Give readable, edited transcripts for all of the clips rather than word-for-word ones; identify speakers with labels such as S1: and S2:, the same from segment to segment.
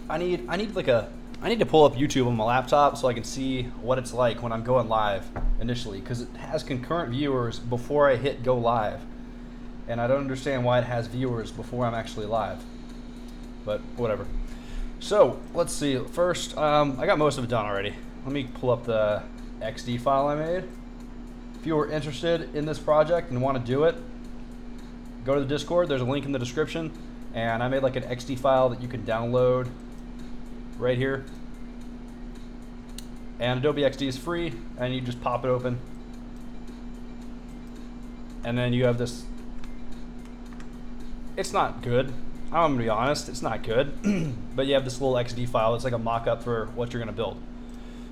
S1: I need to pull up YouTube on my laptop so I can see what it's like when I'm going live initially, because it has concurrent viewers before I hit go live, and I don't understand why it has viewers before I'm actually live, but whatever. So let's see. First, I got most of it done already. Let me pull up the XD file I made. If you are interested in this project and want to do it, go to the Discord. There's a link in the description, and I made like an XD file that you can download right here. And Adobe XD is free, and you just pop it open, and then you have this. It's not good. I'm gonna be honest, it's not good. But you have this little XD file. It's like a mock-up for what you're gonna build.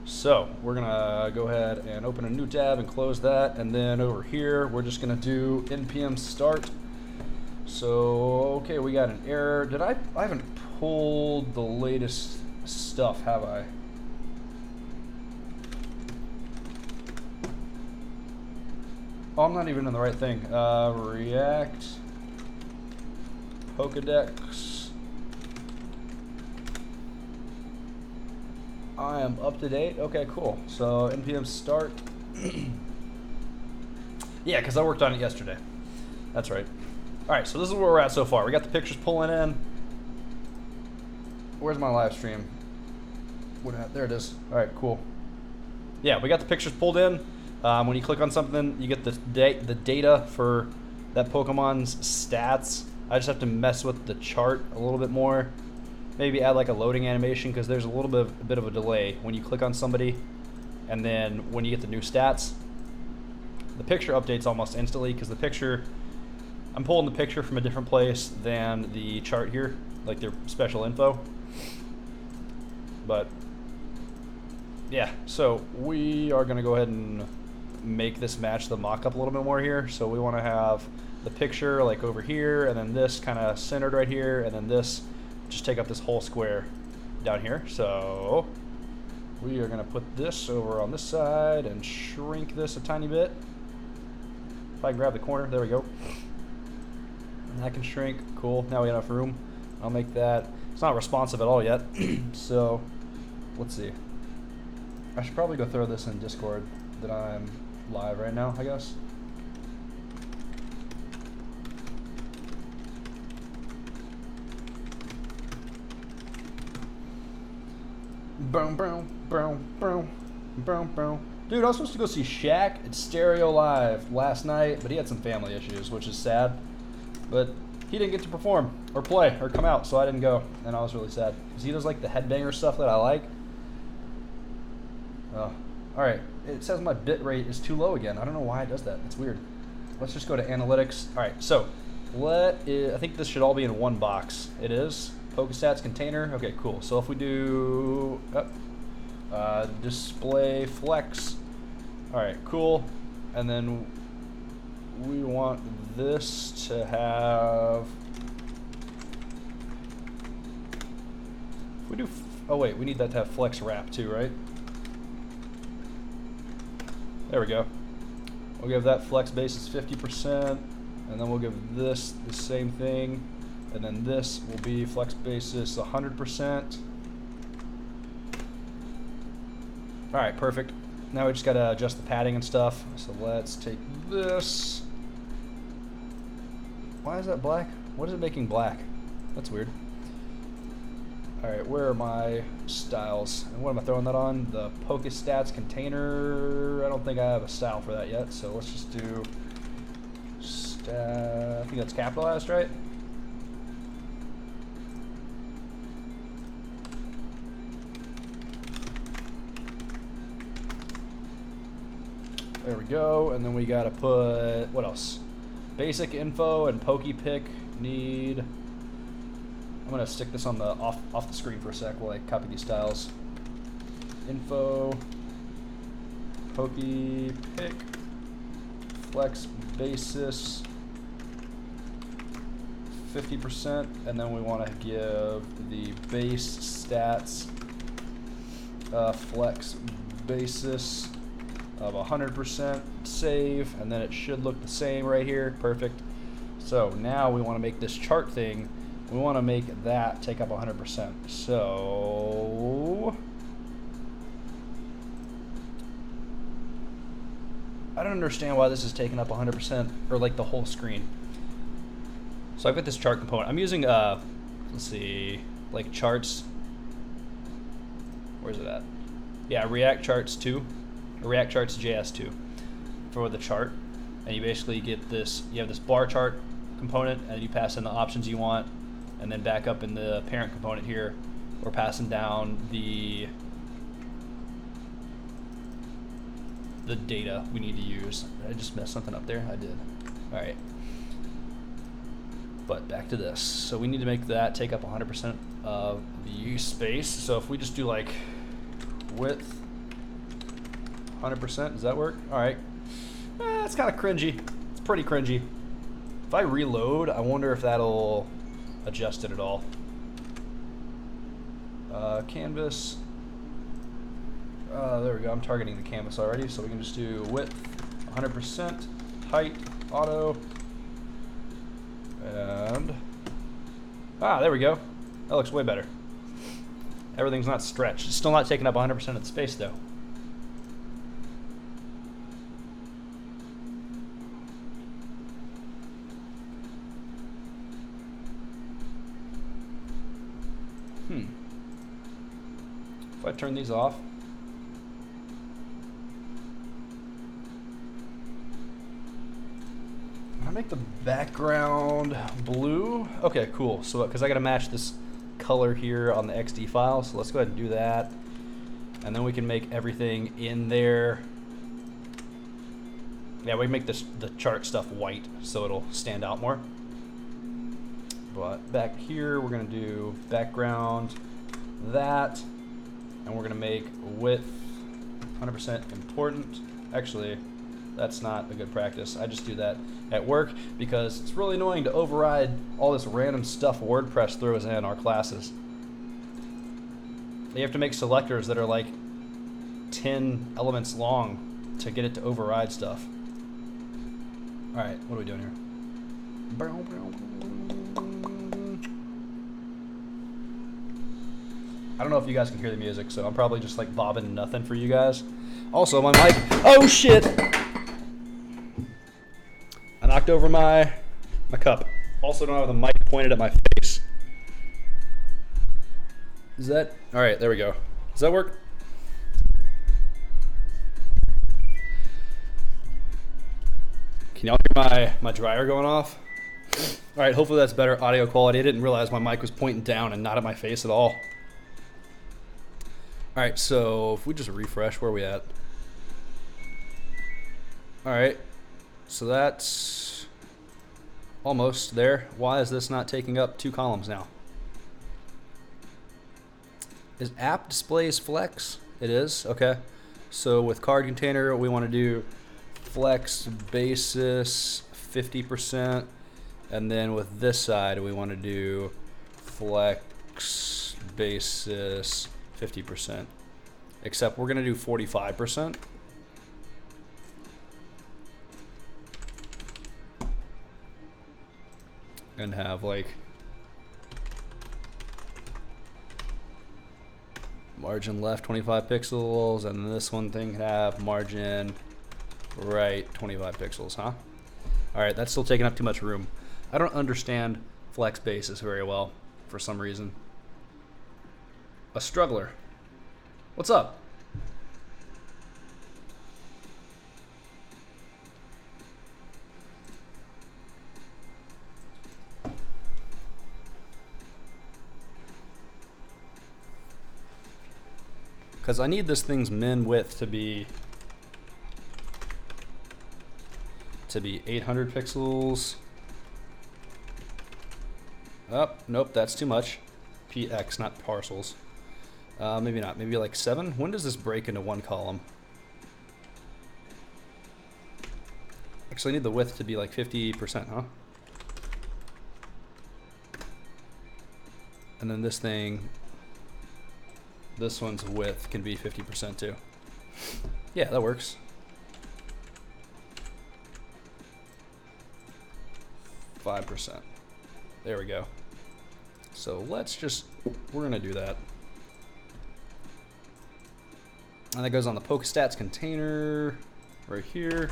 S1: So we're gonna go ahead and open a new tab and close that, and then over here we're just gonna do npm start. So okay, we got an error. I haven't pulled the latest stuff, have I? Oh, I'm not even in the right thing. React Pokedex. I am up to date. Okay, cool. So npm start. Yeah, because I worked on it yesterday. That's right. All right, so this is where we're at so far. We got the pictures pulling in. Where's my live stream? There it is. All right, cool. Yeah, we got the pictures pulled in. When you click on something, you get the data for that Pokemon's stats. I just have to mess with the chart a little bit more. Maybe add like a loading animation, because there's a bit of a delay when you click on somebody, and then when you get the new stats, the picture updates almost instantly, because the picture, I'm pulling the picture from a different place than the chart here, like their special info. But yeah, so we are going to go ahead and make this match the mock-up a little bit more here. So we want to have the picture like over here, and then this kind of centered right here, and then this just take up this whole square down here. So we are going to put this over on this side and shrink this a tiny bit. If I can grab the corner, there we go. And that can shrink. Cool. Now we have enough room. I'll make that. It's not responsive at all yet. So let's see. I should probably go throw this in Discord that I'm live right now, I guess. Boom, boom, boom, boom, boom, boom. Dude, I was supposed to go see Shaq at Stereo Live last night, but he had some family issues, which is sad. But he didn't get to perform or play or come out, so I didn't go, and I was really sad. Because he does like the headbanger stuff that I like. Oh, all right. It says my bit rate is too low again. I don't know why it does that. It's weird. Let's just go to analytics. All right, so I think this should all be in one box. It is. Pokestats container. Okay, cool. So if we do display flex. All right, cool. And then we want this to have. If we do. Oh wait, we need that to have flex wrap too, right? There we go. We'll give that flex basis 50%, and then we'll give this the same thing, and then this will be flex basis 100%. All right, perfect. Now we just gotta adjust the padding and stuff. So let's take this. Why is that black? What is it making black? That's weird. All right, where are my styles? And what am I throwing that on? The Pokestats container. I don't think I have a style for that yet, so let's just do I think that's capitalized, right? There we go, and then we gotta put, what else? Basic info and PokePick need. I'm gonna stick this on the off the screen for a sec while I copy these styles. Info, PokePick, flex basis 50%, and then we want to give the base stats flex basis of 100%, save, and then it should look the same right here. Perfect. So now we want to make this chart thing We want to make that take up 100%. So I don't understand why this is taking up 100% or like the whole screen. So I've got this chart component. I'm using let's see, like charts. Where's it at? Yeah, React Charts 2, or React Charts JS 2 for the chart. And you basically get this, you have this bar chart component, and you pass in the options you want, and then back up in the parent component here, we're passing down the data we need to use. Did I just mess something up there? I did. All right. But back to this. So we need to make that take up 100% of the space. So if we just do like width 100%, does that work? All right. It's kind of cringy. It's pretty cringy. If I reload, I wonder if that'll adjust it at all. Canvas. There we go. I'm targeting the canvas already, so we can just do width 100%, height, auto, and there we go. That looks way better. Everything's not stretched. It's still not taking up 100% of the space though. If I turn these off, I make the background blue. Okay, cool. So because I got to match this color here on the XD file, so let's go ahead and do that, and then we can make everything in there. Yeah, we make this the chart stuff white so it'll stand out more. But back here, we're gonna do background that, and we're gonna make width 100% important. Actually, that's not a good practice. I just do that at work because it's really annoying to override all this random stuff WordPress throws in our classes. You have to make selectors that are like 10 elements long to get it to override stuff. All right, what are we doing here? I don't know if you guys can hear the music, so I'm probably just like bobbing nothing for you guys. Also, my mic, oh shit! I knocked over my cup. Also don't have the mic pointed at my face. Is that, all right, there we go. Does that work? Can y'all hear my dryer going off? All right, hopefully that's better audio quality. I didn't realize my mic was pointing down and not at my face at all. All right, so if we just refresh, where are we at? All right, so that's almost there. Why is this not taking up 2 columns now? Is app displays flex? It is, okay. So with card container, we want to do flex basis 50%, and then with this side, we want to do flex basis 50%, except we're gonna do 45%. And have like margin left 25 pixels, and this one thing can have margin right 25 pixels, huh? All right, that's still taking up too much room. I don't understand flex basis very well for some reason. A struggler. What's up? Because I need this thing's min width to be 800 pixels. Oh, nope, that's too much. PX, not parcels. Maybe not, maybe like 7. When does this break into 1 column? Actually, I need the width to be like 50%, huh? And then this thing, this one's width can be 50% too. Yeah, that works. 5%. There we go. So we're gonna do that. And that goes on the Pokestats container right here.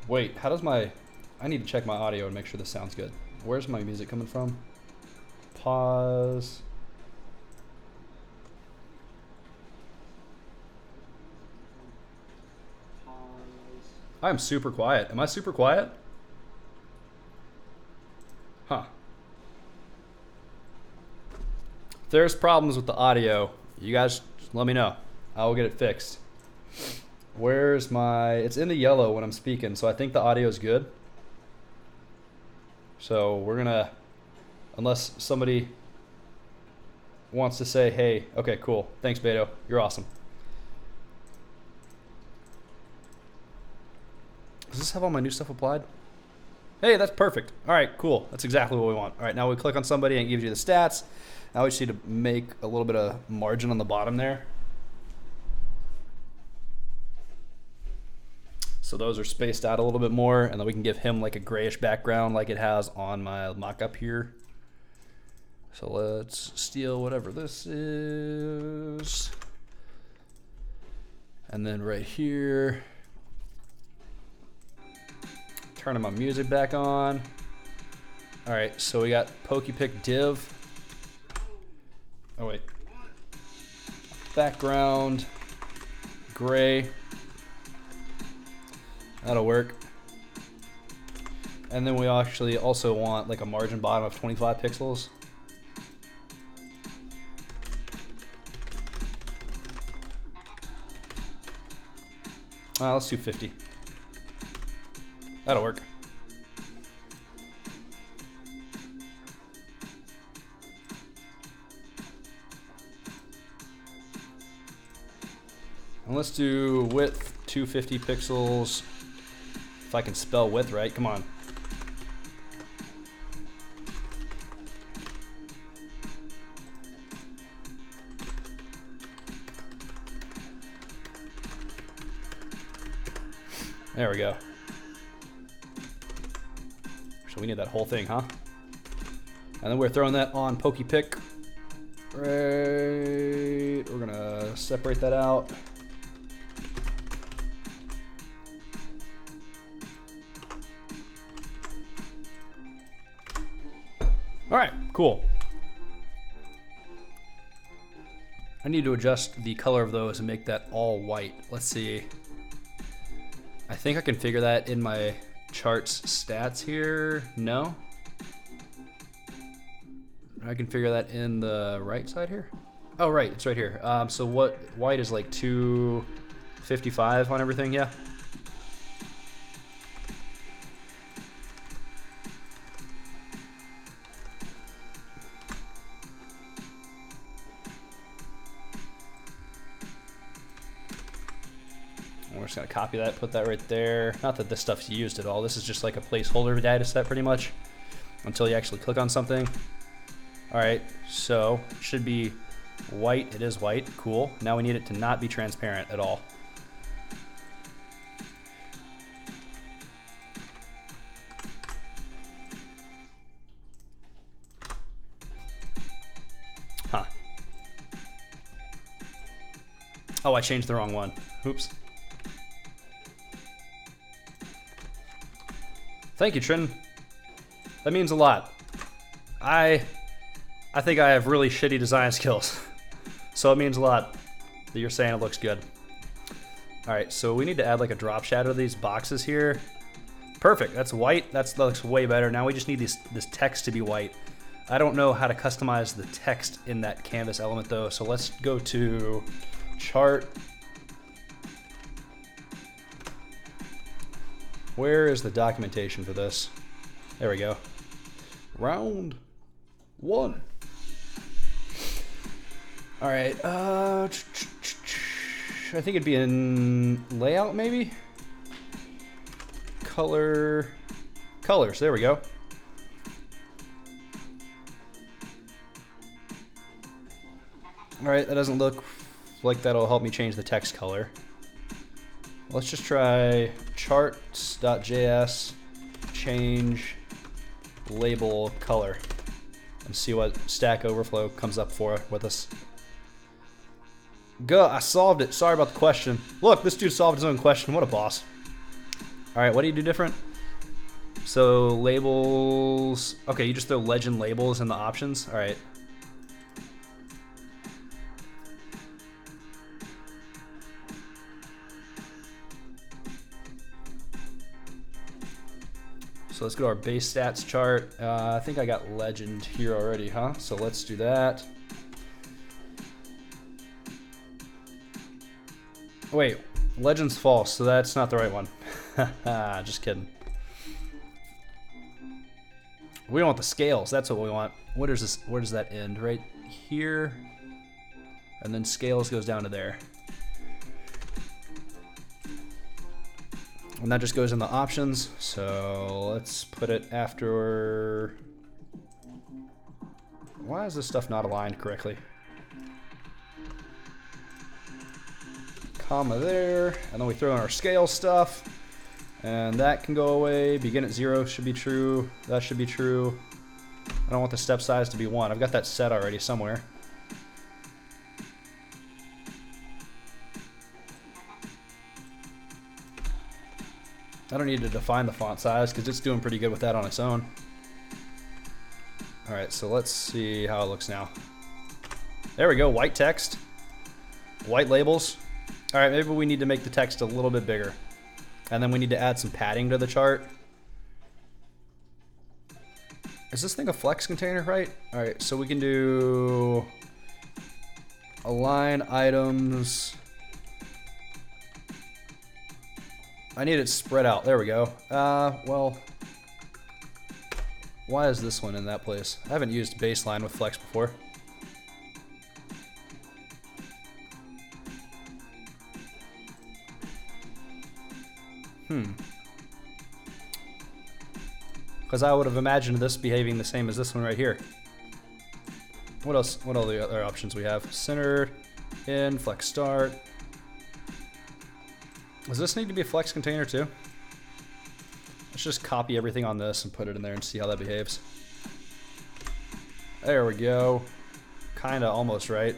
S1: Wait, how does I need to check my audio and make sure this sounds good. Where's my music coming from? Pause. I'm super quiet. Am I super quiet? Huh. If there's problems with the audio, you guys just let me know. I will get it fixed. Where's it's in the yellow when I'm speaking, so I think the audio is good. So we're gonna, unless somebody wants to say, hey, okay, cool. Thanks, Beto. You're awesome. Does this have all my new stuff applied? Hey, that's perfect. All right, cool. That's exactly what we want. All right, now we click on somebody and it gives you the stats. Now we just need to make a little bit of margin on the bottom there. So those are spaced out a little bit more, and then we can give him like a grayish background like it has on my mock-up here. So let's steal whatever this is. And then right here, turning my music back on. All right, so we got Pokepick div. Oh wait. Background, gray. That'll work. And then we actually also want like a margin bottom of 25 pixels. Let's do 50. That'll work. And let's do width 250 pixels. If I can spell width right, come on. There we go. So we need that whole thing, huh? And then we're throwing that on Pokepick. Right. We're gonna separate that out. All right, cool. I need to adjust the color of those and make that all white. Let's see. I think I can figure that in my charts stats here. No? I can figure that in the right side here. Oh, right, it's right here. So what white is like 255 on everything, yeah? We're just gonna copy that, put that right there. Not that this stuff's used at all. This is just like a placeholder data set pretty much until you actually click on something. All right, so it should be white. It is white, cool. Now we need it to not be transparent at all. Huh. Oh, I changed the wrong one. Oops. Thank you, Trin. That means a lot. I think I have really shitty design skills. So it means a lot that you're saying it looks good. All right, so we need to add like a drop shadow to these boxes here. Perfect, that's white. That looks way better. Now we just need this text to be white. I don't know how to customize the text in that canvas element though, so let's go to chart. Where is the documentation for this? There we go. Round 1. All right, I think it'd be in layout maybe? Colors, there we go. All right, that doesn't look like that'll help me change the text color. Let's just try charts.js change label color and see what Stack Overflow comes up for with us. Go, I solved it. Sorry about the question. Look, this dude solved his own question. What a boss. All right, what do you do different? So labels, okay, you just throw legend labels in the options. All right. So let's go to our base stats chart. I think I got legend here already, huh? So let's do that. Wait, legend's false, so that's not the right one. Just kidding. We don't want the scales, that's what we want. Where does that end? Right here. And then scales goes down to there. And that just goes in the options. So let's put it after. Why is this stuff not aligned correctly? Comma there, and then we throw in our scale stuff, and that can go away. Begin at 0 should be true. That should be true. I don't want the step size to be 1. I've got that set already somewhere. I don't need to define the font size because it's doing pretty good with that on its own. All right, so let's see how it looks now. There we go, white text, white labels. All right, maybe we need to make the text a little bit bigger. And then we need to add some padding to the chart. Is this thing a flex container, right? All right, so we can do align items. I need it spread out. There we go. Well, why is this one in that place? I haven't used baseline with flex before. Because I would have imagined this behaving the same as this one right here. What else? What are the other options we have? Center, in, flex start. Does this need to be a flex container too? Let's just copy everything on this and put it in there and see how that behaves. There we go. Kinda almost right.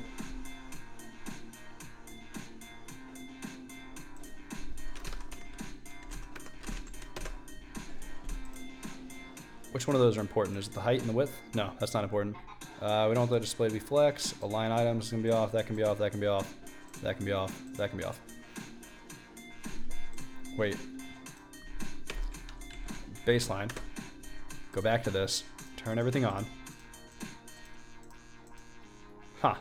S1: Which one of those are important? Is it the height and the width? No, that's not important. We don't want the display to be flex. Align items is gonna be off. That can be off. That can be off. That can be off. That can be off. Wait. Baseline. Go back to this. Turn everything on. Huh.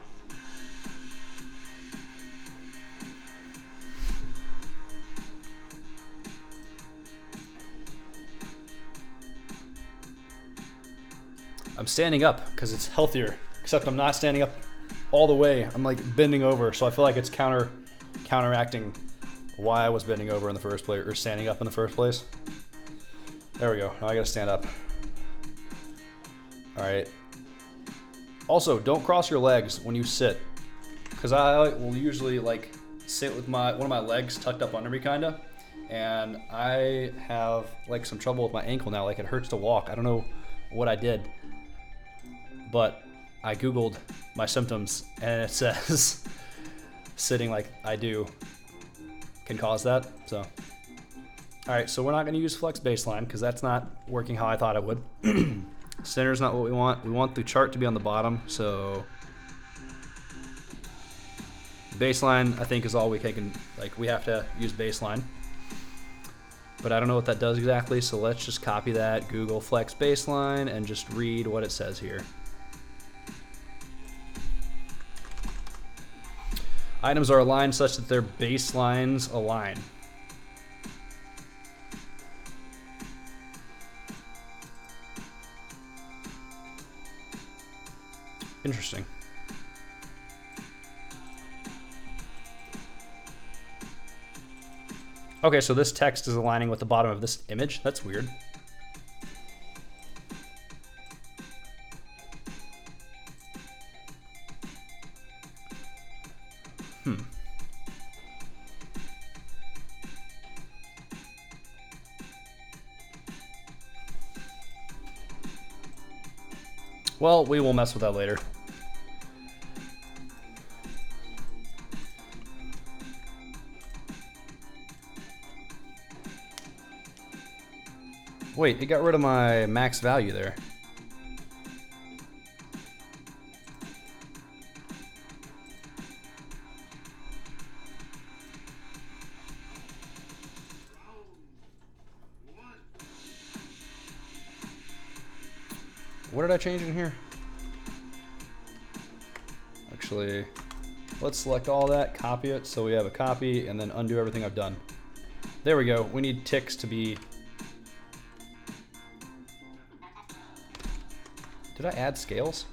S1: I'm standing up because it's healthier, except I'm not standing up all the way. I'm like bending over, so I feel like it's counteracting why I was bending over in the first place, or standing up in the first place. There we go. Now I gotta stand up. All right. Also, don't cross your legs when you sit, because I will usually like sit with one of my legs tucked up under me, kinda, and I have like some trouble with my ankle now. Like it hurts to walk. I don't know what I did, but I Googled my symptoms and it says sitting like I do can cause that. So, all right, so we're not gonna use flex baseline because that's not working how I thought it would. Center is not what we want. We want the chart to be on the bottom, so baseline I think is all we can, like we have to use baseline. But I don't know what that does exactly, so let's just copy that, Google flex baseline, and just read what it says here. Items are aligned such that their baselines align. Interesting. Okay, so this text is aligning with the bottom of this image. That's weird. Well, we will mess with that later. Wait, it got rid of my max value there. What did I change in here? Actually, let's select all that, copy it, so we have a copy, and then undo everything I've done. There we go. We need ticks to be... Did I add scales?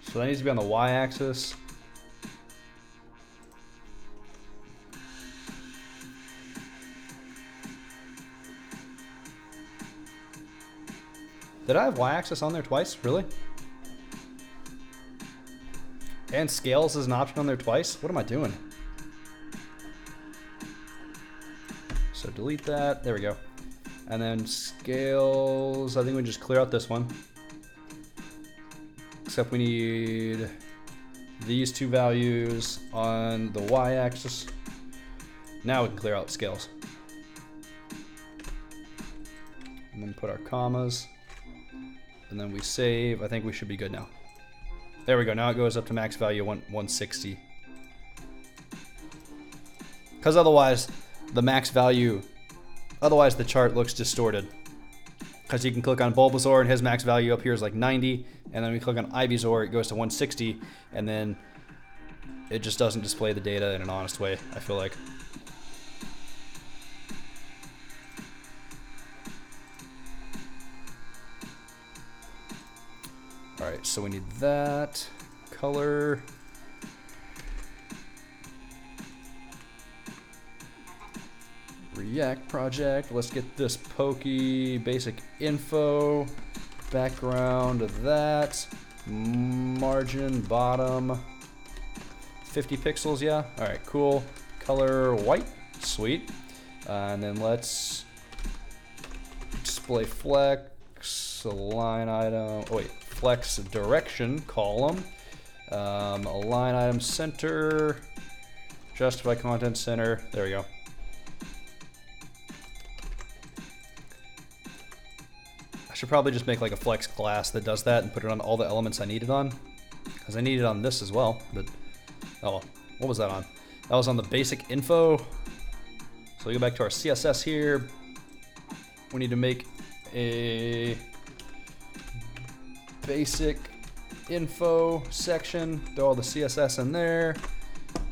S1: So that needs to be on the y-axis. Did I have y-axis on there twice? Really? And scales is an option on there twice? What am I doing? So delete that. There we go. And then scales, I think we just clear out this one. Except we need these two values on the y-axis. Now we can clear out scales. And then put our commas. And then we save. I think we should be good now. There we go. Now it goes up to max value 160. Because otherwise, the max value, otherwise the chart looks distorted. Because you can click on Bulbasaur and his max value up here is like 90. And then we click on Ivysaur, it goes to 160. And then it just doesn't display the data in an honest way, I feel like. Alright, so we need that. Color. React project. Let's get this pokey basic info. Background of that. Margin bottom. 50 pixels, yeah. Alright, cool. Color white. Sweet. And then let's display flex. Line item. Oh, wait. Flex direction column, align item center, justify content center. There we go. I should probably just make like a flex class that does that and put it on all the elements I need it on, because I need it on this as well. But oh, what was that on? That was on the basic info. So we go back to our CSS here. We need to make a basic info section, throw all the CSS in there,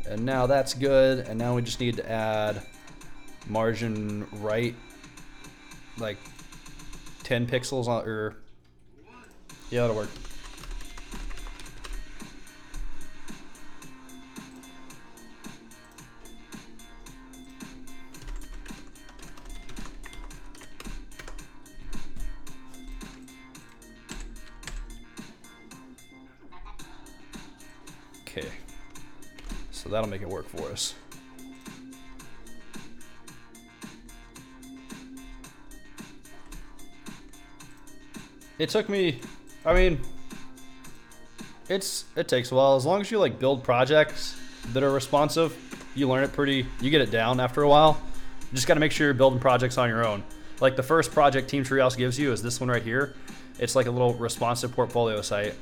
S1: and now that's good. And now we just need to add margin right, like 10 pixels on, or yeah, that'll work. Okay, so that'll make it work for us. It took me, I mean, it takes a while. As long as you like build projects that are responsive, you learn it you get it down after a while. You just gotta make sure you're building projects on your own. Like the first project Team Treehouse gives you is this one right here. It's like a little responsive portfolio site.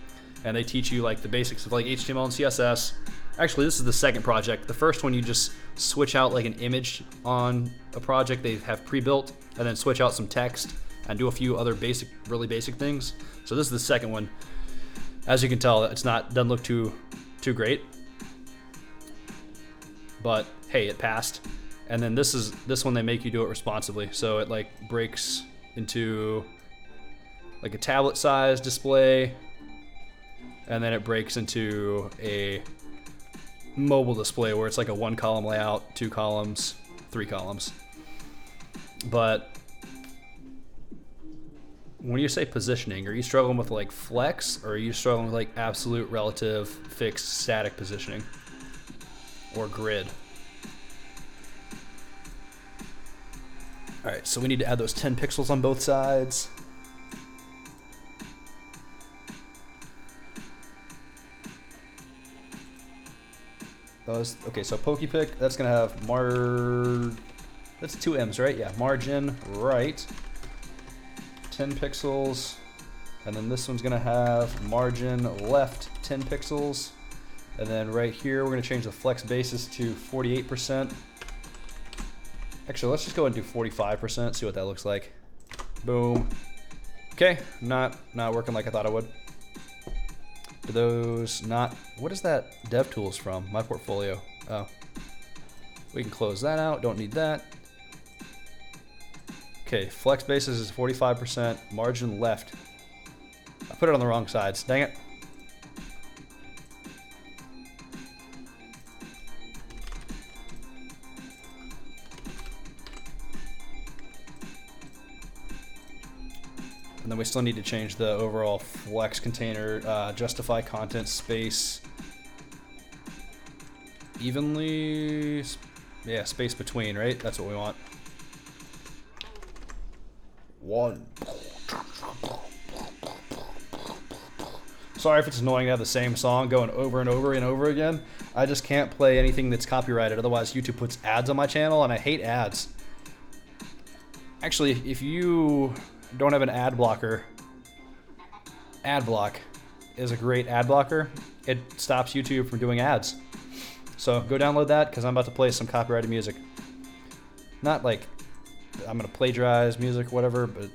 S1: And they teach you like the basics of like HTML and CSS. Actually, this is the second project. The first one, you just switch out like an image on a project they have pre-built, and then switch out some text and do a few other basic, really basic things. So this is the second one. As you can tell, doesn't look too great, but hey, it passed. And then this one they make you do it responsively. So it like breaks into like a tablet size display. And then it breaks into a mobile display where it's like a 1-column layout, 2 columns, 3 columns. But when you say positioning, are you struggling with like flex, or are you struggling with like absolute, relative, fixed, static positioning, or grid? All right, so we need to add those 10 pixels on both sides. Okay, so PokePick, that's gonna have that's 2 M's, right? Yeah, margin right, 10 pixels. And then this one's gonna have margin left 10 pixels. And then right here, we're gonna change the flex basis to 48%. Actually, let's just go ahead and do 45%, see what that looks like. Boom. Okay, not working like I thought it would. Do those not, what is that DevTools from? My portfolio. Oh. We can close that out, don't need that. Okay, flex basis is 45%, margin left. I put it on the wrong sides, dang it. And then we still need to change the overall flex container, justify content space evenly, yeah, space between, right? That's what we want. 1. Sorry if it's annoying to have the same song going over and over and over again. I just can't play anything that's copyrighted, otherwise YouTube puts ads on my channel, and I hate ads. Actually, if you don't have an ad blocker, AdBlock is a great ad blocker. It stops YouTube from doing ads. So go download that, because I'm about to play some copyrighted music. Not like I'm gonna plagiarize music, whatever, but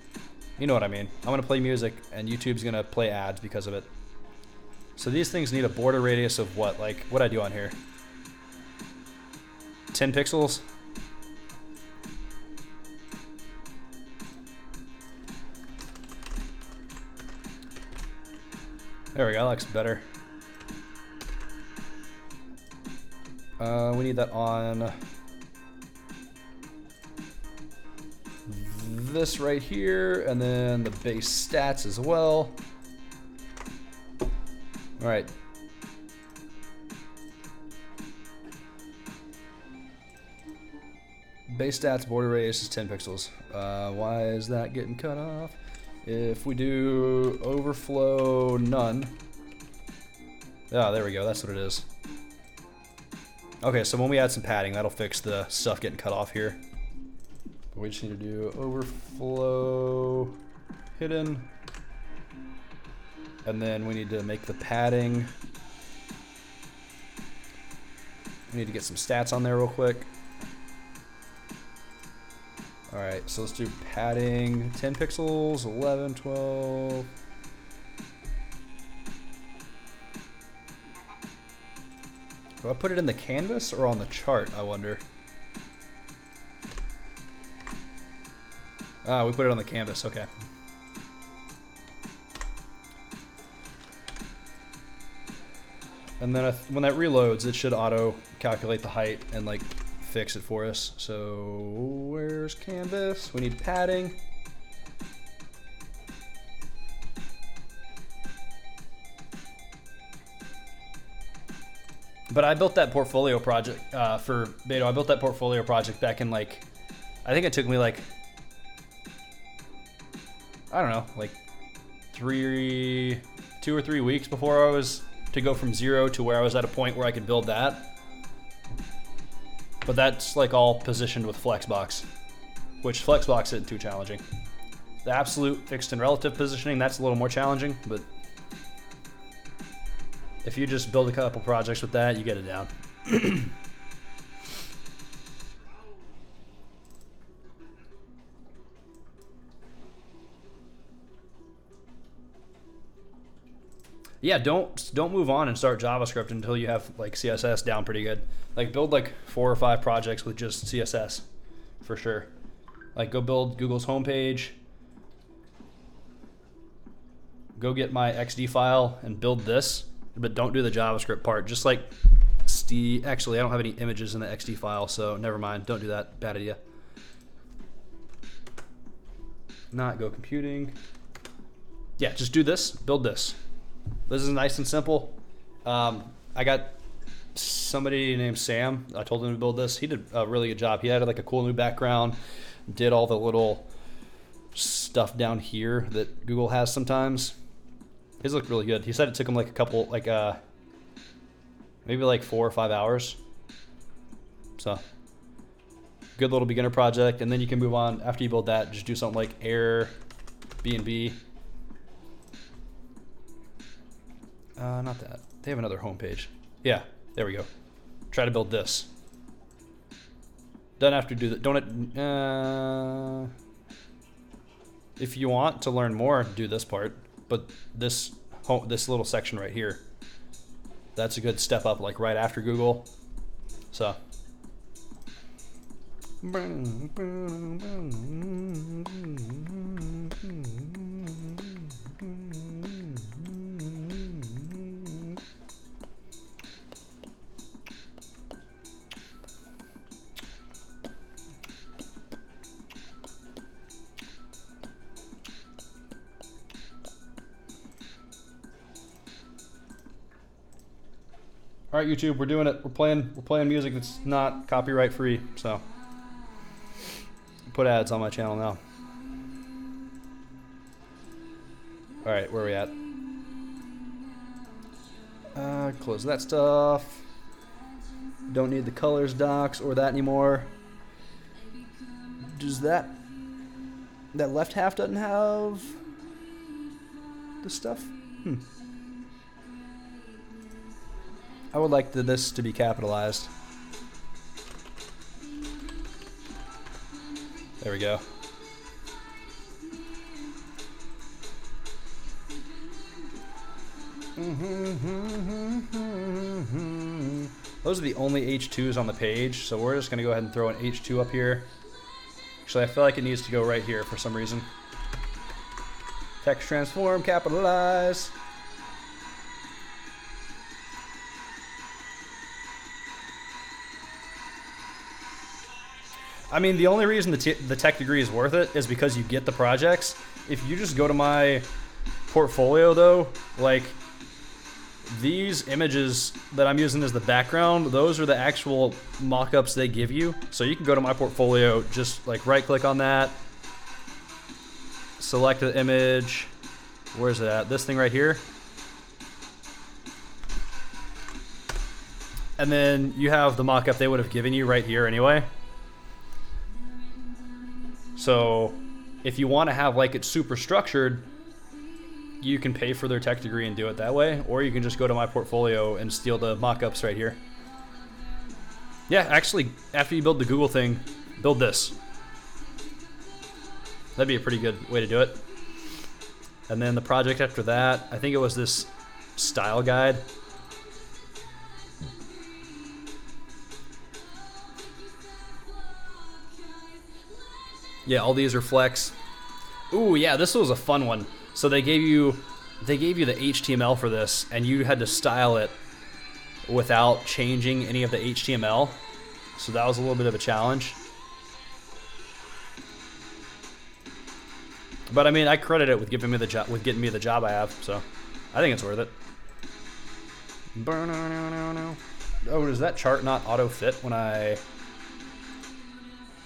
S1: you know what I mean. I'm gonna play music and YouTube's gonna play ads because of it. So these things need a border radius of what? Like, what'd I do on here? 10 pixels? There we go, that looks better. We need that on this right here, and then the base stats as well. All right. Base stats border radius is 10 pixels. Why is that getting cut off? If we do overflow none. Ah, there we go, that's what it is. Okay, so when we add some padding, that'll fix the stuff getting cut off here. We just need to do overflow hidden. And then we need to make the padding. We need to get some stats on there real quick. All right, so let's do padding, 10 pixels, 11, 12. Do I put it in the canvas or on the chart, I wonder? Ah, we put it on the canvas, okay. And then when that reloads, it should auto calculate the height and like fix it for us. So where's canvas? We need padding. But I built that portfolio project for Beto. I built that portfolio project back in like, I think it took me like, I don't know, like 2 or 3 weeks before I was to go from 0 to where I was at a point where I could build that. But that's like all positioned with Flexbox, which Flexbox isn't too challenging. The absolute fixed and relative positioning, that's a little more challenging, but if you just build a couple projects with that, you get it down. Yeah, don't move on and start JavaScript until you have like CSS down pretty good. Like build like 4 or 5 projects with just CSS for sure. Like go build Google's homepage. Go get my XD file and build this, but don't do the JavaScript part. Just like actually I don't have any images in the XD file, so never mind. Don't do that. Bad idea. Not go computing. Yeah, just do this, build this. This is nice and simple. I got somebody named Sam. I told him to build this. He did a really good job. He added like a cool new background. did all the little stuff down here that Google has sometimes. His looked really good. He said it took him like a couple, like maybe like 4 or 5 hours. So good little beginner project, and then you can move on after you build that. Just do something like Airbnb. Not that. They have another homepage. Yeah, there we go. Try to build this. Don't have to do that. Don't it? If you want to learn more, do this part. But this little section right here, that's a good step up, like right after Google. So. All right, YouTube, we're doing it. We're playing music that's not copyright free. So put ads on my channel now. All right, where are we at? Close that stuff. Don't need the colors docs or that anymore. Does that left half doesn't have the stuff? I would like this to be capitalized. There we go. Those are the only H2s on the page, so we're just going to go ahead and throw an H2 up here. Actually, I feel like it needs to go right here for some reason. Text transform, capitalize. I mean, the only reason the tech degree is worth it is because you get the projects. If you just go to my portfolio, though, like these images that I'm using as the background, those are the actual mock-ups they give you. So you can go to my portfolio, just like right-click on that, select the image. Where's it at? This thing right here. And then you have the mock-up they would have given you right here anyway. So if you want to have like it super structured, you can pay for their tech degree and do it that way, or you can just go to my portfolio and steal the mock-ups right here. Yeah, actually, after you build the Google thing, build this. That'd be a pretty good way to do it. And then the project after that, I think it was this style guide. Yeah, all these are flex. Ooh, yeah, this was a fun one. So they gave you the HTML for this, and you had to style it without changing any of the HTML. So that was a little bit of a challenge. But I mean, I credit it with getting me the job I have. So I think it's worth it. Oh, does that chart not auto fit when I?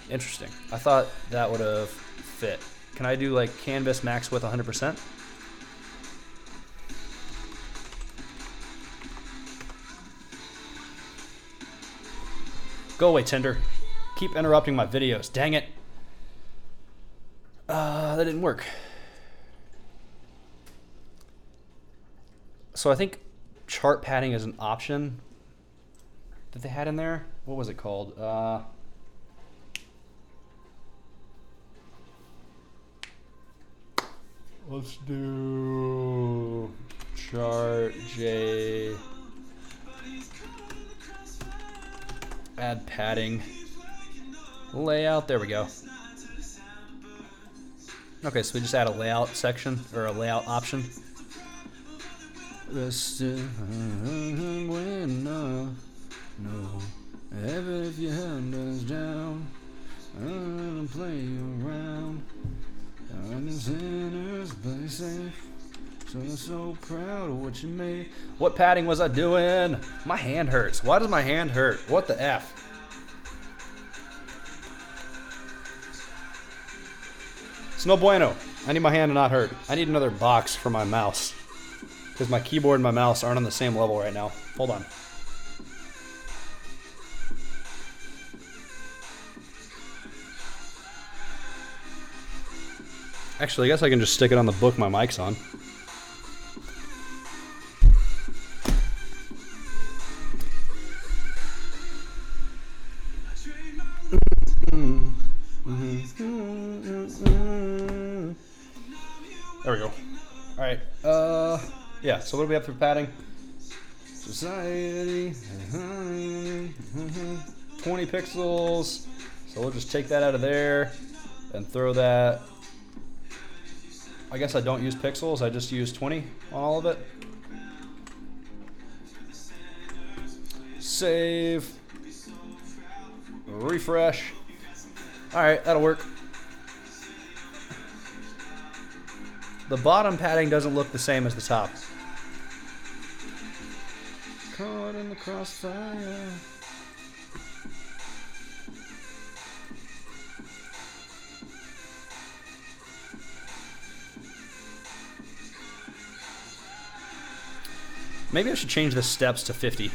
S1: Interesting. I thought that would have fit. Can I do like canvas max width 100%? Go away, Tinder. Keep interrupting my videos. Dang it. That didn't work. So I think chart padding is an option that they had in there. What was it called? Let's do chart J. Add padding. Layout. There we go. Okay, so we just add a layout section or a layout option. No, ever if your hand is down, I'm gonna play you around. I'm in sinners, play safe. So proud of what you made. What padding was I doing? My hand hurts. Why does my hand hurt? What the F? It's no bueno. I need my hand to not hurt. I need another box for my mouse. Because my keyboard and my mouse aren't on the same level right now. Hold on. Actually, I guess I can just stick it on the book my mic's on. There we go. Alright, yeah, so what do we have for padding? Society, 20 pixels. So we'll just take that out of there and throw that. I guess I don't use pixels, I just use 20 on all of it. Save. Refresh. Alright, that'll work. The bottom padding doesn't look the same as the top. Caught in the crossfire. Maybe I should change the steps to 50.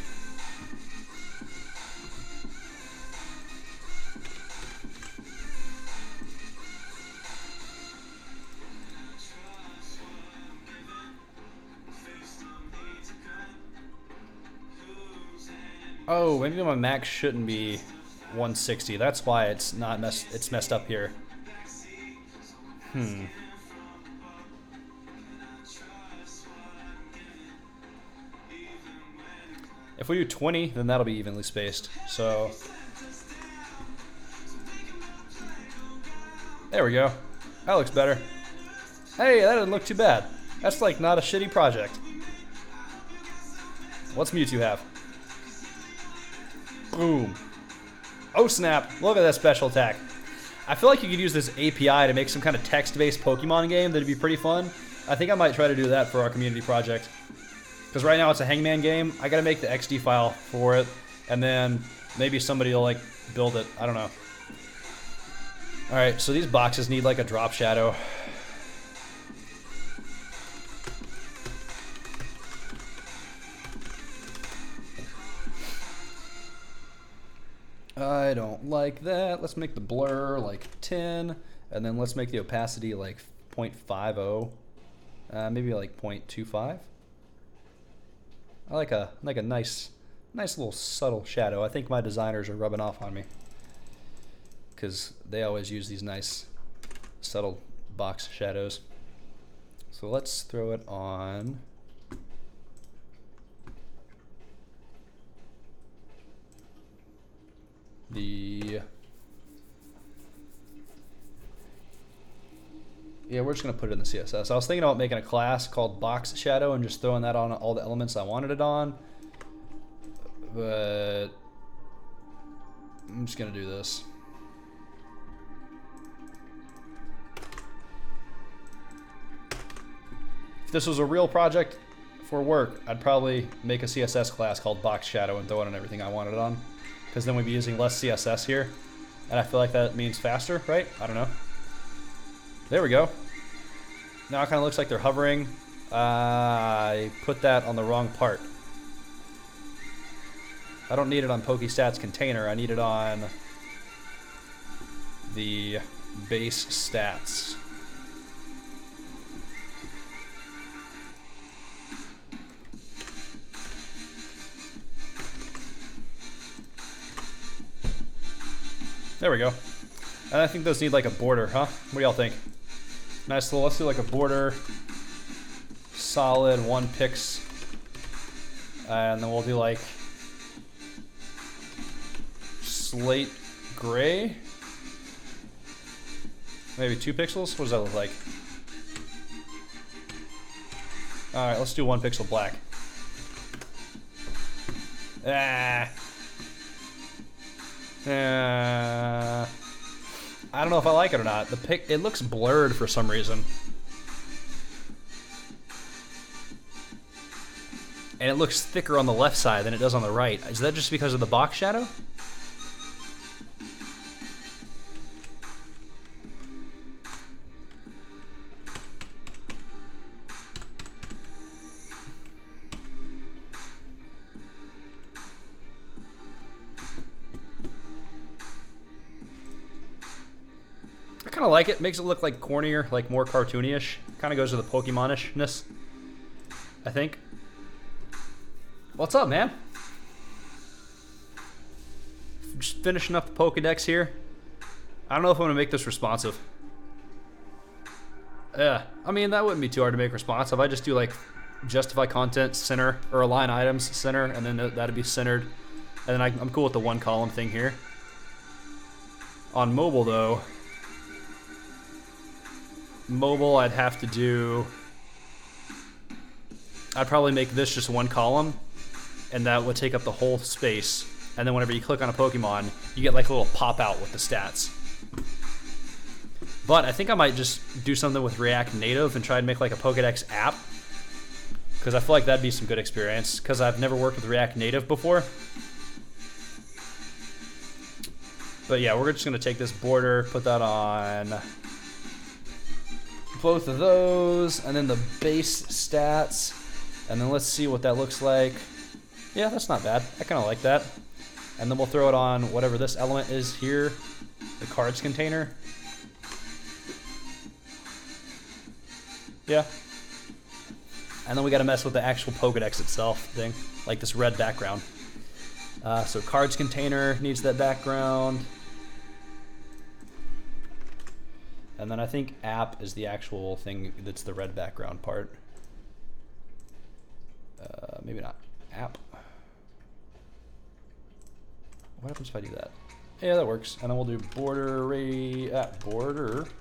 S1: Oh, maybe my max shouldn't be 160. That's why it's not it's messed up here. If we do 20, then that'll be evenly spaced. So there we go. That looks better. Hey, that didn't look too bad. That's like not a shitty project. What's Mewtwo have? Boom. Oh snap, look at that special attack. I feel like you could use this API to make some kind of text-based Pokemon game that'd be pretty fun. I think I might try to do that for our community project. Because right now it's a Hangman game. I gotta make the XD file for it, and then maybe somebody will like build it. I don't know. Alright, so these boxes need like a drop shadow. I don't like that. Let's make the blur like 10, and then let's make the opacity like 0.50. Maybe like 0.25. I like a nice little subtle shadow. I think my designers are rubbing off on me because they always use these nice subtle box shadows. So let's throw it on the, yeah, we're just gonna put it in the CSS. I was thinking about making a class called box shadow and just throwing that on all the elements I wanted it on, but I'm just gonna do this. If this was a real project for work, I'd probably make a CSS class called box shadow and throw it on everything I wanted it on, because then we'd be using less CSS here, and I feel like that means faster, right? I don't know. There we go. Now it kind of looks like they're hovering. I put that on the wrong part. I don't need it on PokeStats container. I need it on the base stats. There we go. And I think those need like a border, huh? What do y'all think? Nice little, let's do like a border, solid 1 pix, and then we'll do like slate gray, maybe 2 pixels. What does that look like? All right, let's do 1 pixel black. I don't know if I like it or not. It looks blurred for some reason. And it looks thicker on the left side than it does on the right. Is that just because of the box shadow? kind of like it. Makes it look like cornier, like more cartoony-ish. Kind of goes to the Pokemon-ishness, I think. What's up, man? Just finishing up the Pokedex here. I don't know if I'm gonna make this responsive. Yeah, I mean, that wouldn't be too hard to make responsive. I just do like justify content, center, or align items, center, and then that'd be centered. And then I'm cool with the one column thing here. On mobile though, I'd have to do, I'd probably make this just one column, and that would take up the whole space. And then whenever you click on a Pokemon, you get like a little pop out with the stats. But I think I might just do something with React Native and try and make like a Pokedex app, because I feel like that'd be some good experience, because I've never worked with React Native before. But yeah, we're just gonna take this border, put that on both of those, and then the base stats, and then let's see what that looks like. Yeah, that's not bad. I kind of like that. And then we'll throw it on whatever this element is here, the cards container. Yeah. And then we gotta mess with the actual Pokedex itself thing, like this red background. So cards container needs that background. And then I think app is the actual thing that's the red background part. Maybe not. App. What happens if I do that? Yeah, that works. And then we'll do border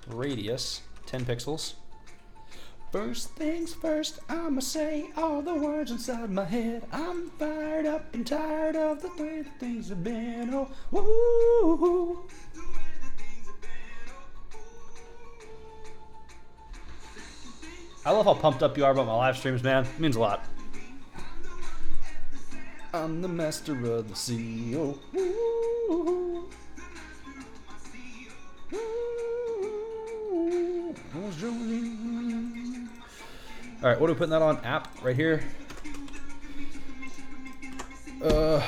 S1: radius 10 pixels. First things first, I'ma say all the words inside my head. I'm fired up and tired of the way that things have been. Oh, woo. I love how pumped up you are about my live streams, man. It means a lot. I'm the master of the sea. Oh, woo. All right, what are we putting that on? App right here. Do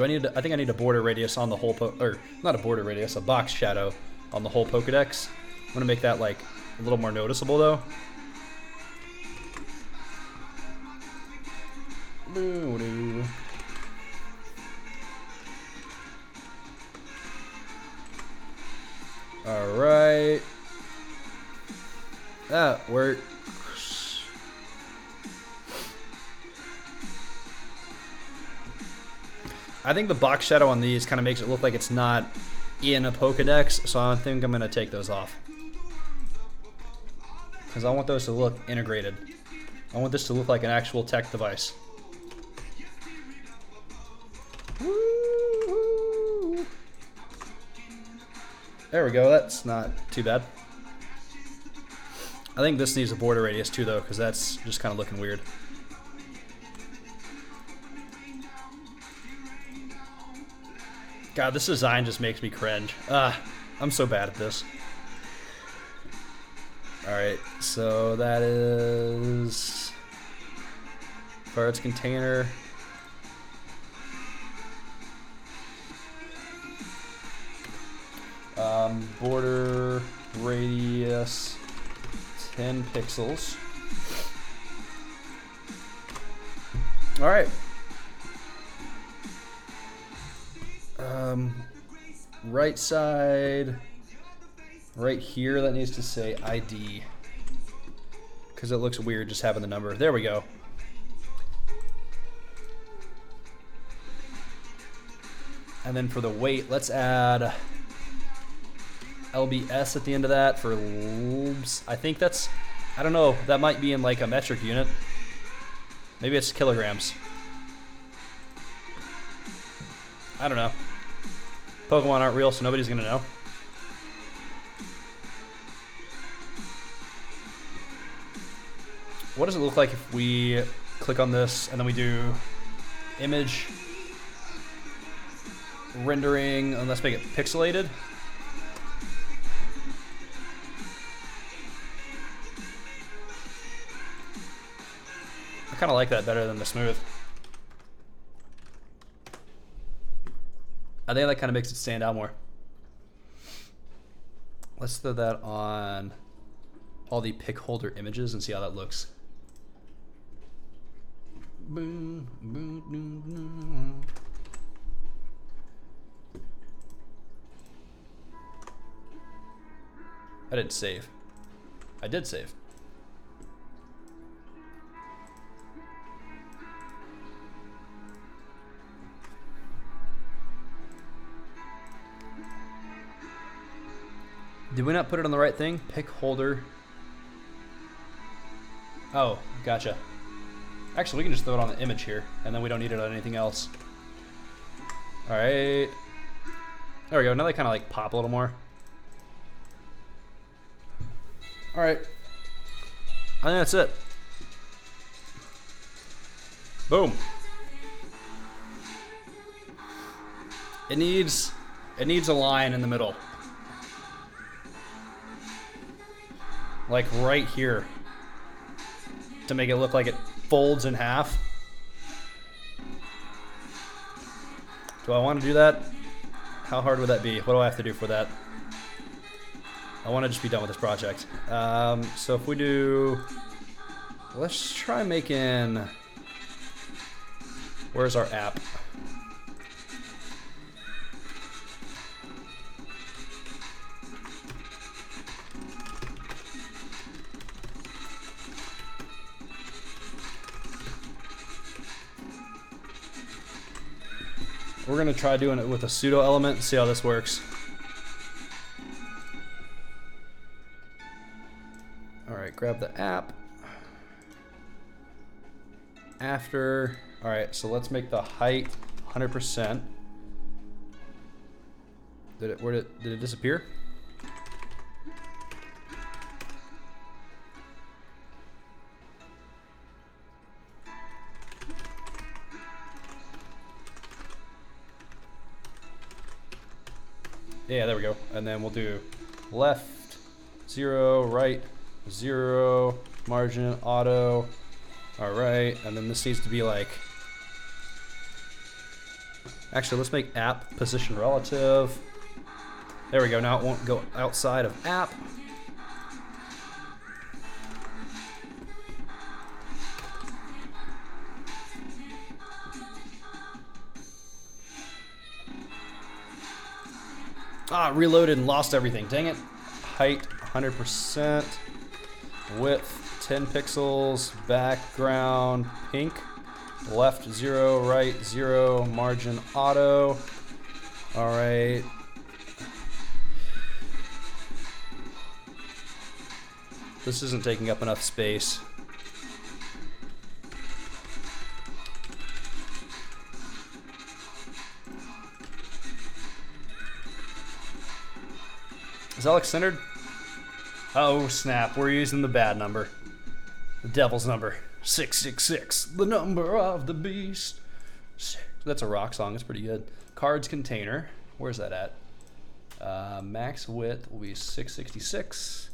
S1: I need? I think I need a border radius on the whole or not a border radius, a box shadow on the whole Pokedex. I'm gonna make that like a little more noticeable though. All right. That works. I think the box shadow on these kind of makes it look like it's not in a Pokedex, so I think I'm going to take those off. Because I want those to look integrated. I want this to look like an actual tech device. Woo-hoo. There we go, that's not too bad. I think this needs a border radius too though, because that's just kind of looking weird. God, this design just makes me cringe. I'm so bad at this. Alright, so that is cards container. Border radius 10 pixels. All right. Right side, right here, that needs to say ID, because it looks weird just having the number. There we go. And then for the weight, let's add LBS at the end of that for lbs. I think that's, I don't know, that might be in like a metric unit. Maybe it's kilograms. I don't know. Pokemon aren't real, so nobody's gonna know. What does it look like if we click on this and then we do image rendering, and let's make it pixelated. I kind of like that better than the smooth. I think that kind of makes it stand out more. Let's throw that on all the pick holder images and see how that looks. I didn't save. I did save. Did we not put it on the right thing? Pick holder. Oh, gotcha. Actually, we can just throw it on the image here, and then we don't need it on anything else. All right. There we go. Now they kind of like pop a little more. All right. I think that's it. Boom. It needs a line in the middle. Like right here. To make it look like it folds in half. Do I want to do that? How hard would that be? What do I have to do for that? I want to just be done with this project. So if we do, let's try making, where's our app? We're gonna try doing it with a pseudo element and see how this works. All right, grab the app. After, all right, so let's make the height 100%. Did it disappear? Yeah, there we go. And then we'll do left 0, right 0, margin, auto. All right, and then this needs to be like, actually let's make app position relative. There we go, now it won't go outside of app. Ah, reloaded and lost everything, dang it. Height 100%, width 10 pixels, background pink, left 0, right 0, margin auto. All right. This isn't taking up enough space. Is that like centered? Oh snap, we're using the bad number. The devil's number. 666, the number of the beast. That's a rock song, it's pretty good. Cards container, where's that at? Max width will be 666.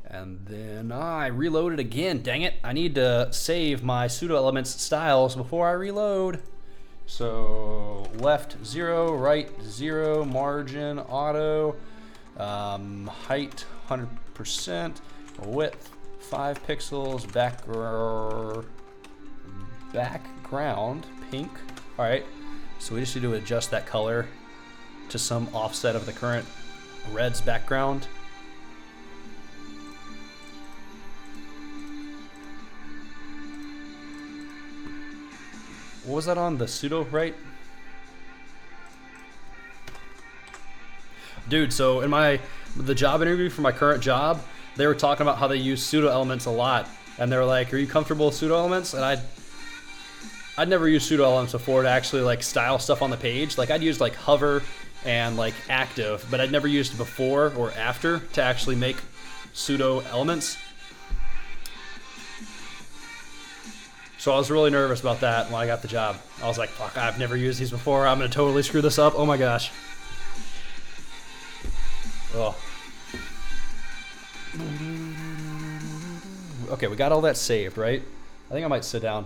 S1: And then I reloaded again, dang it. I need to save my pseudo elements styles before I reload. So left 0, right 0, margin, auto. Height 100%, width 5 pixels, background pink. All right, so we just need to adjust that color to some offset of the current red's background. What was that on the pseudo, right? Dude, so in the job interview for my current job, they were talking about how they use pseudo elements a lot, and they were like, "Are you comfortable with pseudo elements?" And I'd never used pseudo elements before to actually like style stuff on the page. Like I'd used like hover and like active, but I'd never used before or after to actually make pseudo elements. So I was really nervous about that when I got the job. I was like, "Fuck, I've never used these before. I'm gonna totally screw this up. Oh my gosh." Oh. Okay, we got all that saved, right? I think I might sit down.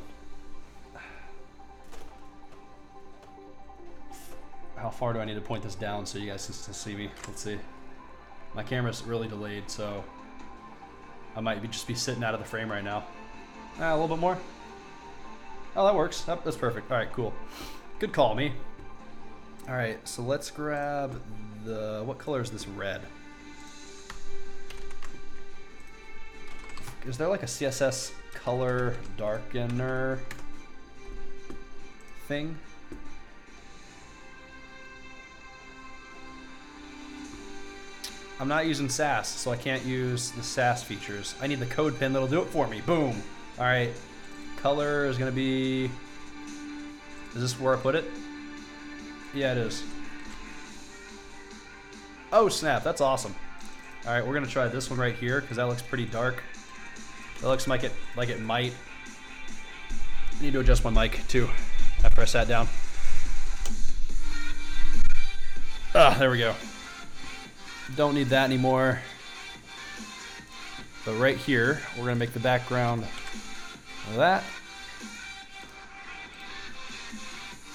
S1: How far do I need to point this down so you guys can still see me? Let's see. My camera's really delayed, so I might just be sitting out of the frame right now. A little bit more. Oh, that works. That's perfect. All right, cool. Good call, me. All right, so let's grab the, what color is this red? Is there like a CSS color darkener thing? I'm not using Sass, so I can't use the Sass features. I need the code pin that'll do it for me. Boom. All right. Color is gonna be, is this where I put it? Yeah, it is. Oh snap, that's awesome. All right, we're gonna try this one right here because that looks pretty dark. It looks like it might. I need to adjust my mic too after I sat down. Ah, there we go. Don't need that anymore. But right here, we're gonna make the background of that.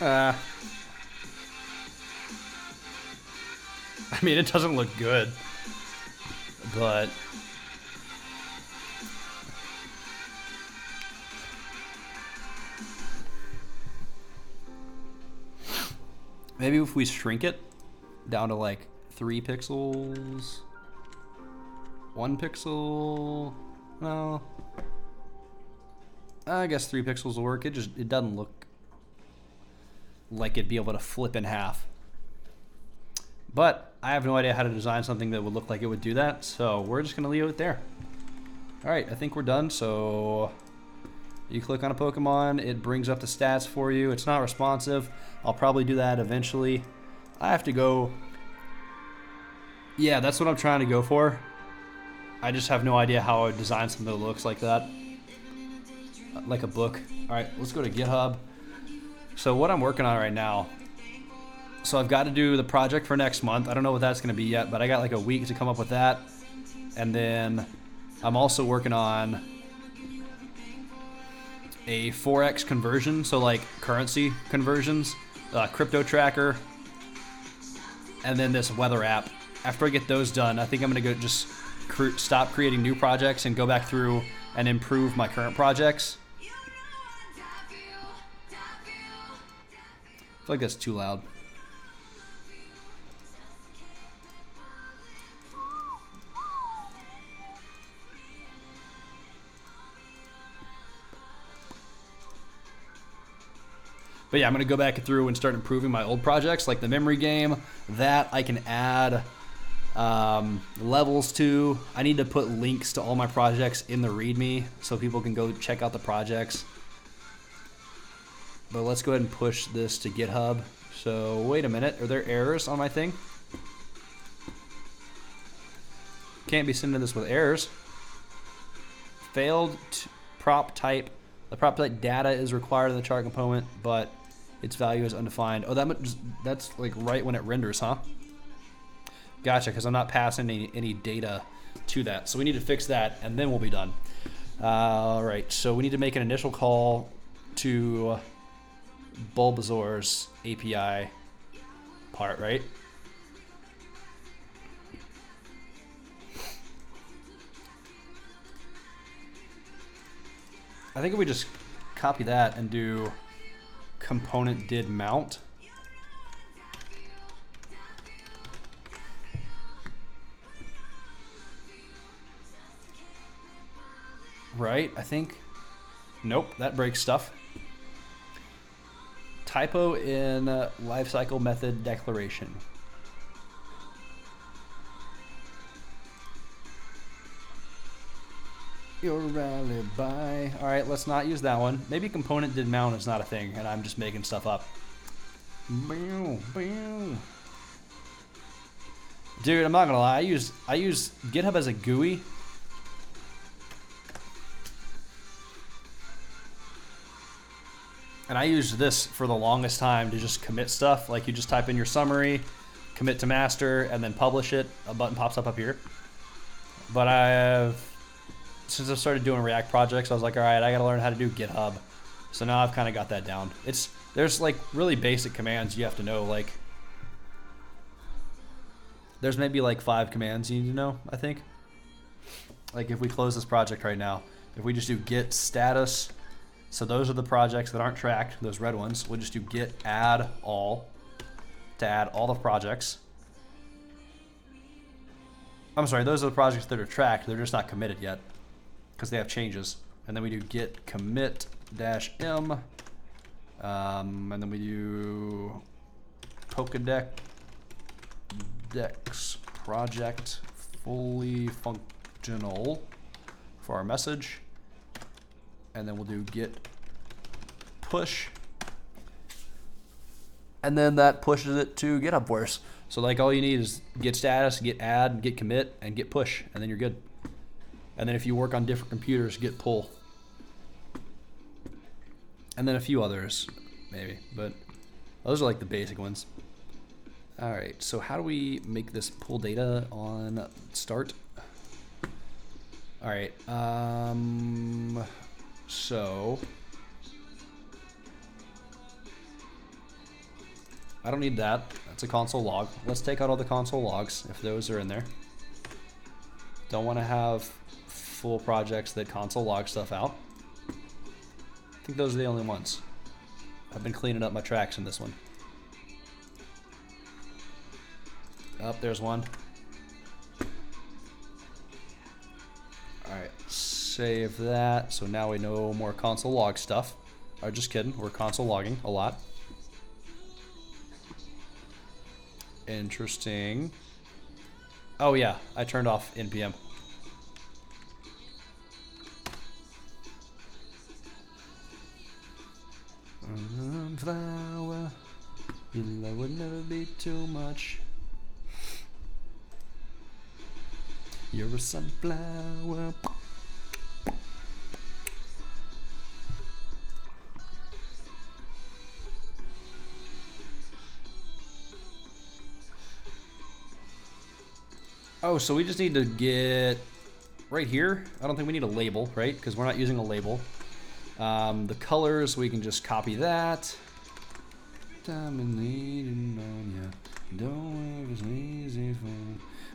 S1: I mean, it doesn't look good, but maybe if we shrink it down to like 3 pixels, 1 pixel, no, I guess 3 pixels will work. It doesn't look like it'd be able to flip in half. But I have no idea how to design something that would look like it would do that, so we're just gonna leave it there. All right, I think we're done. So you click on a Pokemon, it brings up the stats for you. It's not responsive. I'll probably do that eventually. I have to go. Yeah, that's what I'm trying to go for. I just have no idea how I would design something that looks like that. Like a book. All right, let's go to GitHub. So what I'm working on right now, so I've got to do the project for next month. I don't know what that's going to be yet, but I got like a week to come up with that. And then I'm also working on a Forex conversion, so like currency conversions, crypto tracker, and then this weather app. After I get those done, I think I'm going to go just stop creating new projects and go back through and improve my current projects. I feel like that's too loud. But yeah, I'm going to go back through and start improving my old projects, like the memory game. That I can add levels to. I need to put links to all my projects in the README so people can go check out the projects. But let's go ahead and push this to GitHub. So wait a minute, are there errors on my thing? Can't be sending this with errors. Failed prop type. The prop type data is required in the chart component, but its value is undefined. Oh, that's like right when it renders, huh? Gotcha, because I'm not passing any data to that. So we need to fix that, and then we'll be done. All right, so we need to make an initial call to Bulbasaur's API part, right? I think if we just copy that and do component did mount. Right, I think. Nope, that breaks stuff. Typo in lifecycle method declaration. Your alibi. All right, let's not use that one. Maybe component did mount is not a thing, and I'm just making stuff up. Dude, I'm not gonna lie. I use GitHub as a GUI. And I used this for the longest time to just commit stuff. Like you just type in your summary, commit to master, and then publish it. A button pops up here. But since I started doing React projects, I was like, all right, I gotta learn how to do GitHub. So now I've kind of got that down. There's like really basic commands you have to know, like There's maybe like 5 commands you need to know, I think. Like if we close this project right now, if we just do git status, so those are the projects that aren't tracked, those red ones. We'll just do git add all to add all the projects. I'm sorry, those are the projects that are tracked, they're just not committed yet because they have changes. And then we do git commit -m, and then we do Pokedex project fully functional for our message. And then we'll do git push. And then that pushes it to GitHub for us. So like all you need is git status, git add, git commit, and git push, and then you're good. And then if you work on different computers, git pull. And then a few others, maybe, but those are like the basic ones. All right, so how do we make this pull data on start? All right, so I don't need that. That's a console log. Let's take out all the console logs if those are in there. Don't want to have full projects that console log stuff out. I think those are the only ones. I've been cleaning up my tracks in this one. Oh, there's one. Alright, save that. So now we know more console log stuff. Oh, just kidding. We're console logging a lot. Interesting. Oh yeah, I turned off NPM. Flower, your love would never be too much. You're a sunflower. Oh, so we just need to get right here. I don't think we need a label, right? Because we're not using a label. The colors, we can just copy that. Dominating on ya. Don't work as easy for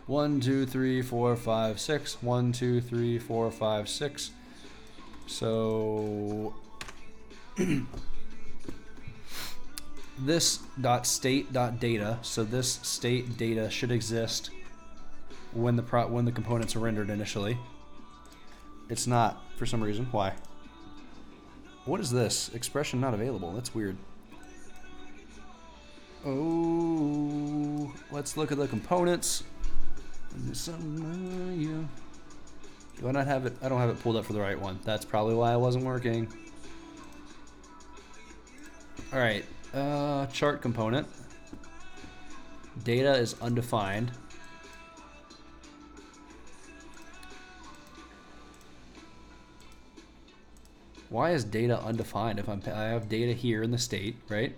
S1: 1, 2, 3, 4, 5, 6. 1, 2, 3, 4, 5, 6. So this .state.data. So this state data should exist when the components are rendered initially. It's not for some reason. Why? What is this? Expression not available. That's weird. Oh, let's look at the components. Do I not have it? I don't have it pulled up for the right one. That's probably why it wasn't working. All right, chart component. Data is undefined. Why is data undefined if I have data here in the state, right?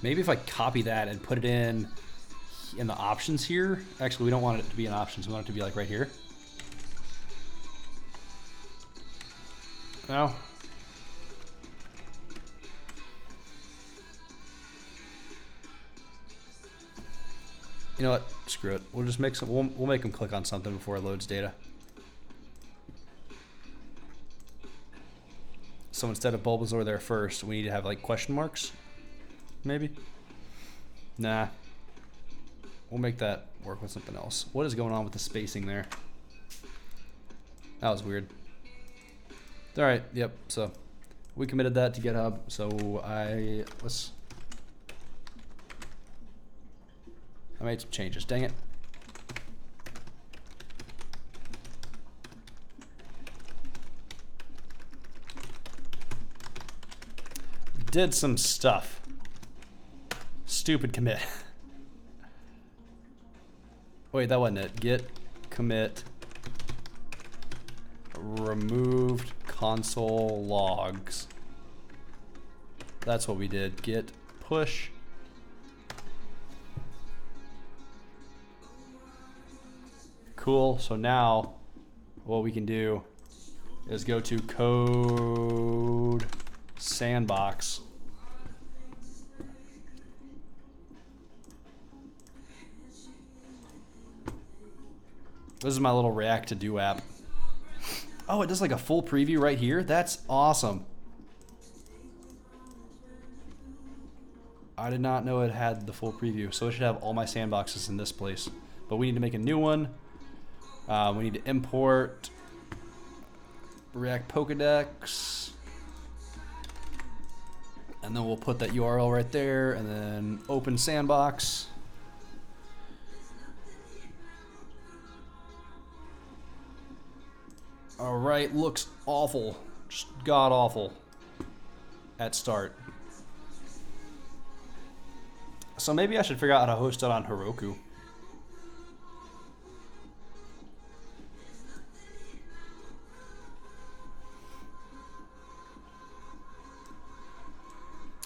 S1: Maybe if I copy that and put it in the options here. Actually, we don't want it to be in options. We want it to be like right here. No. You know what? Screw it. We'll just make some. We'll make them click on something before it loads data. So instead of Bulbasaur there first, we need to have like question marks. Maybe. Nah. We'll make that work with something else. What is going on with the spacing there? That was weird. All right, yep, so we committed that to GitHub, so I made some changes, dang it. Did some stuff. Stupid commit. Wait, that wasn't it. Git commit removed console logs. That's what we did. Git push. Cool. So now what we can do is go to Code Sandbox. This is my little React to Do app. Oh, it does like a full preview right here? That's awesome. I did not know it had the full preview, so it should have all my sandboxes in this place. But we need to make a new one. We need to import React Pokedex. And then we'll put that URL right there, and then open sandbox. All right, looks awful, just god awful at start. So maybe I should figure out how to host it on Heroku.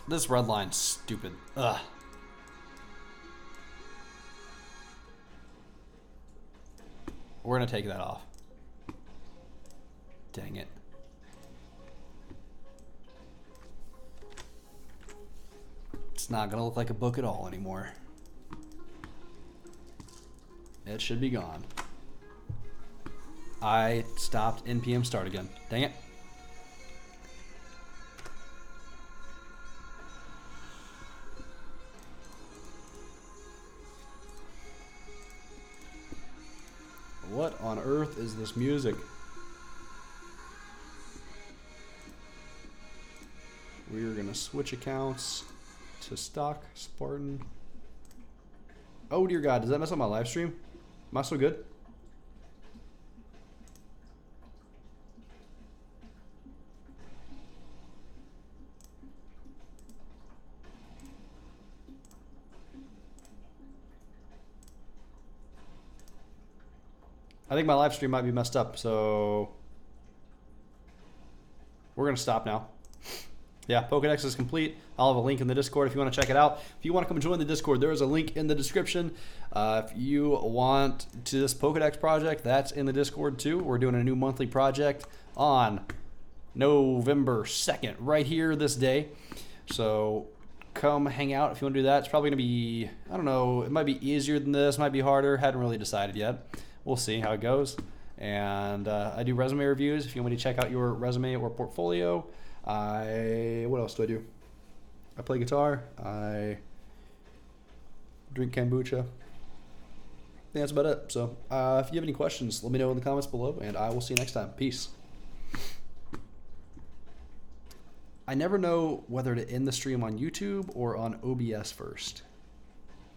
S1: This red line's stupid. Ugh. We're gonna take that off. Dang it. It's not gonna look like a book at all anymore. It should be gone. I stopped npm start again. Dang it. What on earth is this music? We're gonna switch accounts to stock Spartan. Oh dear God, does that mess up my live stream? Am I so good? I think my live stream might be messed up, so we're gonna stop now. Yeah, Pokedex is complete. I'll have a link in the Discord if you want to check it out. If you want to come join the Discord, there is a link in the description. If you want to this Pokedex project, that's in the Discord too. We're doing a new monthly project on November 2nd, right here this day. So come hang out if you want to do that. It's probably going to be, I don't know, it might be easier than this, might be harder. Hadn't really decided yet. We'll see how it goes. And I do resume reviews if you want me to check out your resume or portfolio. What else do I do? I play guitar. I drink kombucha. I think that's about it. So if you have any questions, let me know in the comments below, and I will see you next time. Peace. I never know whether to end the stream on YouTube or on OBS first.